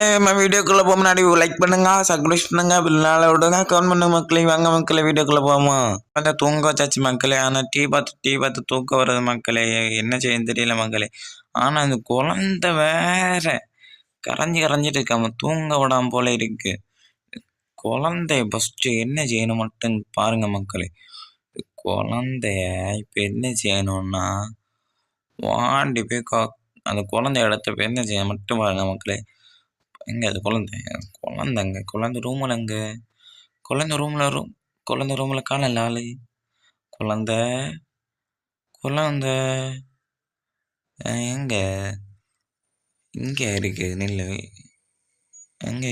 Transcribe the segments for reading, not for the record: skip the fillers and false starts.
நம்ம வீடியோக்குள்ள போக முன்னாடி லைக் பண்ணுங்க, சப்ஸ்கிரைப் பண்ணுங்க, பின்னால விடுங்க, கமெண்ட் பண்ணுங்க மக்களே. வாங்க மக்களே வீடியோக்குள்ள போவோமா. அந்த தூங்க வச்சாச்சு மக்களே. ஆனா டீ பார்த்து தூக்கம் வருது மக்களே. என்ன செய்யன்னு தெரியல மக்களே. ஆனா இந்த குழந்தை வேற கரைஞ்சிட்டு இருக்காம தூங்க விடாம போல இருக்கு. குழந்தைய ஃபர்ஸ்ட் என்ன செய்யணும் மட்டும் பாருங்க மக்களே. குழந்தைய இப்ப என்ன செய்யணும்னா வாண்டி போய் அந்த குழந்தை இடத்த போய் என்ன செய்ய மட்டும் பாருங்க மக்களே. எங்க அது குழந்தைங்க குழந்தை ரூம்ல எங்க குழந்தை ரூம்ல காணல ஆளு. குழந்தை குழந்தை எங்க இங்க இருக்கு நில்லு. எங்க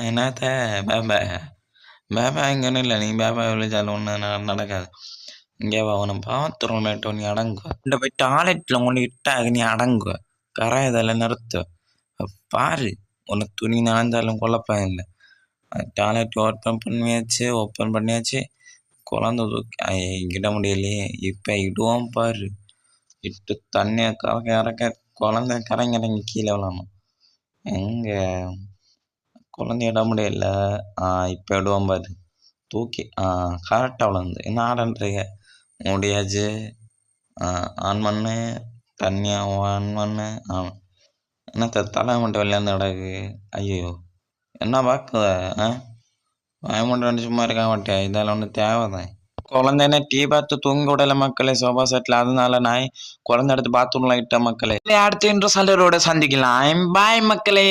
என்னத்த பேபா பேபா இங்கன்னு இல்லை. நீ பேபா விழிச்சாலும் ஒன்று நடக்காது. இங்கே அவனை பாத்ரூம் மேட்டு நீ அடங்குவ. இந்த போய் டாய்லெட்டில் கொண்டு இட்டாக நீ அடங்குவ. கரை இதெல்லாம் நிறுத்துவ. பாரு உனக்கு துணி நனைஞ்சாலும் குழப்பம் இல்லை. டாய்லெட் ஓப்பன் பண்ணியாச்சு. குழந்தை தூக்கி இட முடியலையே. இப்போ இடுவோம் பாரு. இட்டு தண்ணியை இறக்க குழந்தை கரைங்கி கீழே விழணும். எங்க குழந்தை இட முடியல. இப்போ இடுவோம் பாரு. தூக்கி கரெக்டாக விழுந்து என்ன ஆடன்றீங்க முடியாச்சு. ஆன் பண்ணு தண்ணியா ஆன் பண்ணு. என்ன தலை மட்டும் வெளிலேருந்து கிடக்கு. ஐயோ என்ன பார்க்குத மட்டும் சும்மா இருக்க மாட்டேன். இதெல்லாம் ஒன்று தேவைதான். குழந்தைன டீ பார்த்து தூங்க விடல மக்களே சோபா செட்டில். அதனால நான் குழந்தை எடுத்து பாத்ரூம்ல இட்ட மக்களே. அடுத்த இன்ட்ரெஸ்ட் சந்திக்கலாம். பாய் மக்களே.